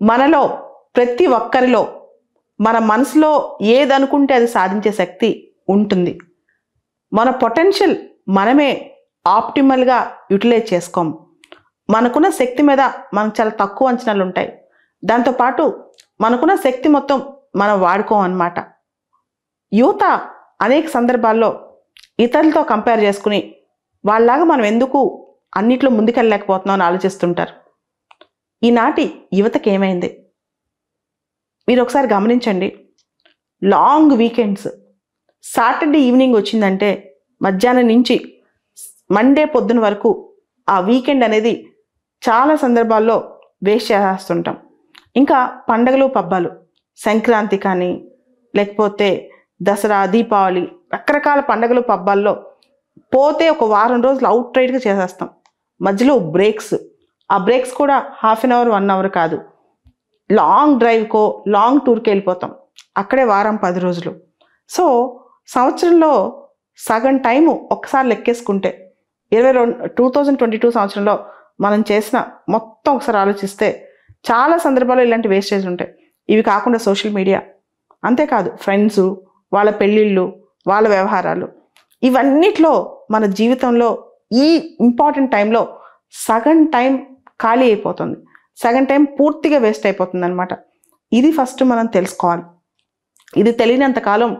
మనలో ప్రతి ఒక్కరిలో మన మనసులో ఏదనుకుంటే అది సాధించే శక్తి ఉంటుంది. మన పొటెన్షియల్ మనమే ఆప్టిమల్గా యూటిలైజ్ చేసుకోము. మనకున్న శక్తి మీద మనకు చాలా తక్కువ అంచనాలు ఉంటాయి. దాంతోపాటు మనకున్న శక్తి మొత్తం మనం వాడుకోం అన్నమాట. యువత అనేక సందర్భాల్లో ఇతరులతో కంపేర్ చేసుకుని వాళ్ళలాగా మనం ఎందుకు అన్నిట్లో ముందుకెళ్ళలేకపోతున్నాం అని ఆలోచిస్తుంటారు. ఈనాటి యువతకి ఏమైంది? మీరు ఒకసారి గమనించండి. లాంగ్ వీకెండ్స్, సాటర్డే ఈవినింగ్ వచ్చిందంటే మధ్యాహ్నం నుంచి మండే పొద్దున వరకు ఆ వీకెండ్ అనేది చాలా సందర్భాల్లో వేస్ట్ చేస్తుంటాం. ఇంకా పండగలు పబ్బాలు, సంక్రాంతి కానీ లేకపోతే దసరా, దీపావళి, రకరకాల పండగలు పబ్బాల్లో పోతే ఒక వారం రోజులు అవుట్ రైట్గా చేసేస్తాం. మధ్యలో బ్రేక్స్, ఆ బ్రేక్స్ కూడా హాఫ్ అన్ అవర్ 1 అవర్ కాదు, లాంగ్ డ్రైవ్కో లాంగ్ టూర్కి వెళ్ళిపోతాం. అక్కడే వారం 10 రోజులు. సో సంవత్సరంలో సగం టైము ఒక్కసారి లెక్కేసుకుంటే 2022 సంవత్సరంలో మనం చేసిన మొత్తం ఒకసారి ఆలోచిస్తే చాలా సందర్భాల్లో ఇలాంటి వేస్టేజ్ ఉంటాయి. ఇవి కాకుండా సోషల్ మీడియా, అంతేకాదు ఫ్రెండ్స్, వాళ్ళ పెళ్ళిళ్ళు, వాళ్ళ వ్యవహారాలు, ఇవన్నిట్లో మన జీవితంలో ఈ ఇంపార్టెంట్ టైంలో సగం టైం ఖాళీ అయిపోతుంది, సగం టైం పూర్తిగా వేస్ట్ అయిపోతుంది అనమాట. ఇది ఫస్ట్ మనం తెలుసుకోవాలి. ఇది తెలియనంతకాలం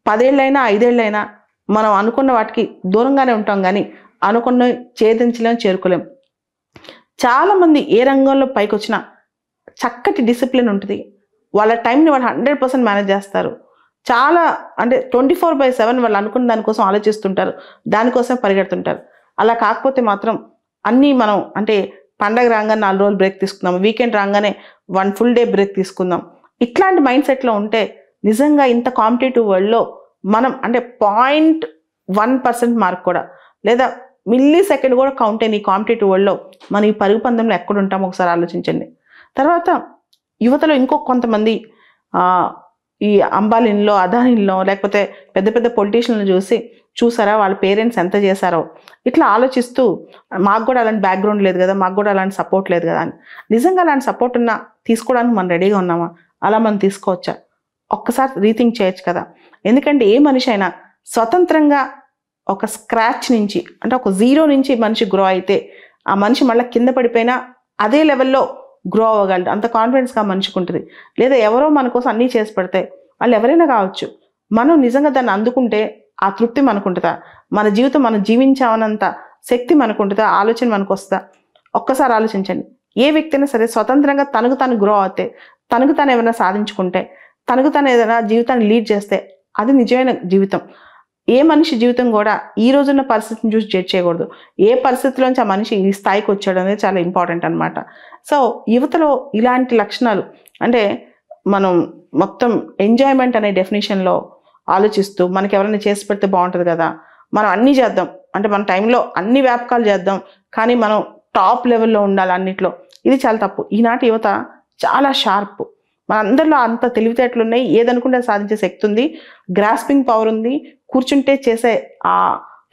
10 ఏళ్ళైనా 5 ఏళ్ళైనా మనం అనుకున్న వాటికి దూరంగానే ఉంటాం, కానీ అనుకున్న ఛేదించలేం, చేరుకోలేం. చాలామంది ఏ రంగంలో పైకి వచ్చినా చక్కటి డిసిప్లిన్ ఉంటుంది. వాళ్ళ టైంని వాళ్ళు 100% మేనేజ్ చేస్తారు. చాలా అంటే 24/7 వాళ్ళు అనుకున్న దానికోసం ఆలోచిస్తుంటారు, దానికోసం పరిగెడుతుంటారు. అలా కాకపోతే మాత్రం అన్నీ మనం అంటే పండగ రాగానే 4 రోజులు బ్రేక్ తీసుకుందాం, వీకెండ్ రాగానే 1 ఫుల్ డే బ్రేక్ తీసుకుందాం, ఇట్లాంటి మైండ్ సెట్లో ఉంటే నిజంగా ఇంత కాంపిటేటివ్ వరల్డ్లో మనం అంటే 0.1% మార్క్ కూడా లేదా మిల్లీ సెకండ్ కూడా కౌంట్ అయిన ఈ కాంపిటేటివ్ వరల్డ్లో మనం ఈ పరుగు పందెంలో ఎక్కడ ఉంటామో ఒకసారి ఆలోచించండి. తర్వాత యువతలో ఇంకో కొంతమంది ఈ అంబానీలో, అదానీలో లేకపోతే పెద్ద పెద్ద పొలిటీషియన్లను చూసారా వాళ్ళ పేరెంట్స్ ఎంత చేశారో ఇట్లా ఆలోచిస్తూ మాకు కూడా అలాంటి బ్యాక్గ్రౌండ్ లేదు కదా, మాకు కూడా అలాంటి సపోర్ట్ లేదు కదా అని. నిజంగా అలాంటి సపోర్ట్ ఉన్నా తీసుకోవడానికి మనం రెడీగా ఉన్నామా? అలా మనం తీసుకోవచ్చా? ఒక్కసారి రీథింక్ చేయొచ్చు కదా. ఎందుకంటే ఏ మనిషి అయినా స్వతంత్రంగా ఒక స్క్రాచ్ నుంచి అంటే ఒక 0 నుంచి మనిషి గ్రో అయితే ఆ మనిషి మళ్ళీ కింద పడిపోయినా అదే లెవెల్లో గ్రో అవ్వగలడు. అంత కాన్ఫిడెన్స్గా మనిషికి ఉంటుంది. లేదా ఎవరో మన కోసం అన్నీ చేసి పెడితే వాళ్ళు ఎవరైనా కావచ్చు, మనం నిజంగా దాన్ని అందుకుంటే ఆ తృప్తి మనకుంటుందా? మన జీవితం మనం జీవించామన్నంత శక్తి మనకుంటుందా? ఆలోచన మనకు వస్తుందా? ఒక్కసారి ఆలోచించండి. ఏ వ్యక్తి అయినా సరే స్వతంత్రంగా తనకు తాను గ్రో అవుతే, తనకు తాను ఏమైనా సాధించుకుంటే, తనకు తాను ఏదైనా జీవితాన్ని లీడ్ చేస్తే అది నిజమైన జీవితం. ఏ మనిషి జీవితం కూడా ఈ రోజున్న పరిస్థితిని చూసి జడ్జ్ చేయకూడదు. ఏ పరిస్థితిలోంచి ఆ మనిషి ఈ స్థాయికి వచ్చాడు అనేది చాలా ఇంపార్టెంట్ అనమాట. సో యువతలో ఇలాంటి లక్షణాలు అంటే మనం మొత్తం ఎంజాయ్మెంట్ అనే డెఫినేషన్లో ఆలోచిస్తూ మనకి ఎవరైనా చేసి పెడితే బాగుంటుంది కదా, మనం అన్నీ చేద్దాం అంటే మన టైంలో అన్ని వ్యాపకాలు చేద్దాం, కానీ మనం టాప్ లెవెల్లో ఉండాలి అన్నిట్లో. ఇది చాలా తప్పు. ఈనాటి యువత చాలా షార్ప్. మనందరిలో అంత తెలివితేటలు ఉన్నాయి, ఏదనుకుంటే సాధించే శక్తి ఉంది, గ్రాస్పింగ్ పవర్ ఉంది, కూర్చుంటే చేసే ఆ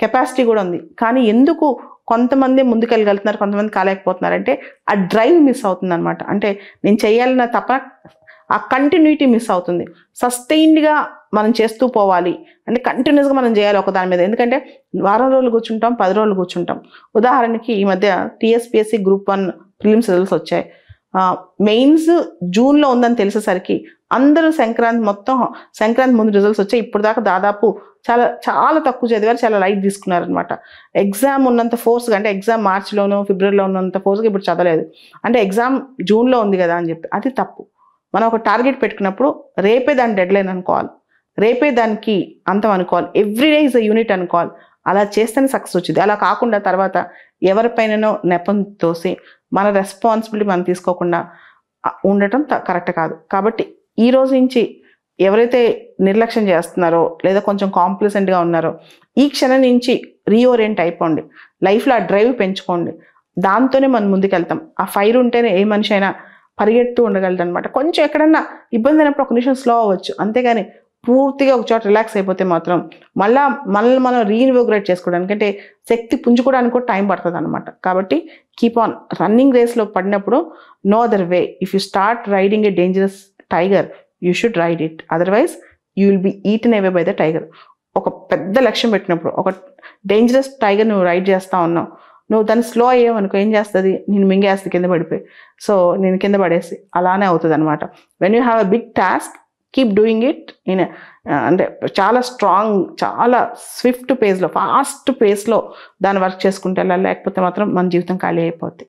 కెపాసిటీ కూడా ఉంది. కానీ ఎందుకు కొంతమంది ముందుకెళ్ళగలుగుతున్నారు, కొంతమంది కాలేకపోతున్నారంటే ఆ డ్రైవ్ మిస్ అవుతుంది అనమాట. అంటే నేను చేయాలన్న తప్ప ఆ కంటిన్యూటీ మిస్ అవుతుంది. సస్టైన్డ్గా మనం చేస్తూ పోవాలి అంటే కంటిన్యూస్గా మనం చేయాలి ఒక దాని మీద. ఎందుకంటే వారం రోజులు కూర్చుంటాం, 10 రోజులు కూర్చుంటాం. ఉదాహరణకి ఈ మధ్య టీఎస్పీఎస్సీ గ్రూప్ 1 ప్రిలిమ్స్ రిజల్ట్స్ వచ్చాయి. మెయిన్స్ జూన్లో ఉందని తెలిసేసరికి అందరూ సంక్రాంతి ముందు రిజల్ట్స్ వచ్చాయి. ఇప్పుడు దాకా దాదాపు చాలా చాలా తక్కువ చదివారు, చాలా లైట్ తీసుకున్నారనమాట. ఎగ్జామ్ ఉన్నంత ఫోర్స్గా అంటే ఎగ్జామ్ మార్చిలోనో ఫిబ్రవరిలో ఉన్నంత ఫోర్స్గా ఇప్పుడు చదవలేదు. అంటే ఎగ్జామ్ జూన్లో ఉంది కదా అని చెప్పి, అది తప్పు. మనం ఒక టార్గెట్ పెట్టుకున్నప్పుడు రేపే దాని డెడ్లైన్ అనుకోవాలి, రేపే దానికి అంతం అనుకోవాలి, ఎవ్రీడే ఈజ్ అ యూనిట్ అనుకోవాలి. అలా చేస్తేనే సక్సెస్ వచ్చింది. అలా కాకుండా తర్వాత ఎవరిపైననో నెపం తోసి మన రెస్పాన్సిబిలిటీ మనం తీసుకోకుండా ఉండటం కరెక్ట్ కాదు. కాబట్టి ఈ రోజు నుంచి ఎవరైతే నిర్లక్ష్యం చేస్తున్నారో లేదా కొంచెం కాంప్లిసెంట్గా ఉన్నారో ఈ క్షణం నుంచి రీఓరియంట్ అయిపోండి. లైఫ్లో ఆ డ్రైవ్ పెంచుకోండి. దాంతోనే మనం ముందుకెళ్తాం. ఆ ఫైర్ ఉంటేనే ఏ మనిషి అయినా పరిగెడుతూ ఉండగలదు అనమాట. కొంచెం ఎక్కడన్నా ఇబ్బంది అయినప్పుడు ఒక నిమిషం స్లో అవ్వచ్చు, అంతేగాని పూర్తిగా ఒక చోట రిలాక్స్ అయిపోతే మాత్రం మనల్ని మనం రీఇన్వోగ్రేట్ చేసుకోవడానికి, అంటే శక్తి పుంజుకోవడానికి కూడా టైం పడుతుంది అనమాట. కాబట్టి కీప్ ఆన్. రన్నింగ్ రేస్లో పడినప్పుడు no other way. If you start riding a dangerous tiger, you should ride it, otherwise you will be eaten away by the tiger. ఒక పెద్ద లక్ష్యం పెట్టినప్పుడు, ఒక డేంజరస్ టైగర్ నువ్వు రైడ్ చేస్తూ ఉన్నావు, నువ్వు దాన్ని స్లో అయ్యావనుకో ఏం చేస్తుంది, నేను మింగేస్తుంది కింద పడిపోయి. సో నేను కింద పడేసి అలానే అవుతుంది అనమాట. When you have a big task, keep doing it in అంటే చాలా స్ట్రాంగ్, చాలా స్విఫ్ట్ పేస్లో, ఫాస్ట్ పేస్లో దాన్ని వర్క్ చేసుకుంటే వెళ్ళాలి. లేకపోతే మాత్రం మన జీవితం ఖాళీ అయిపోద్ది.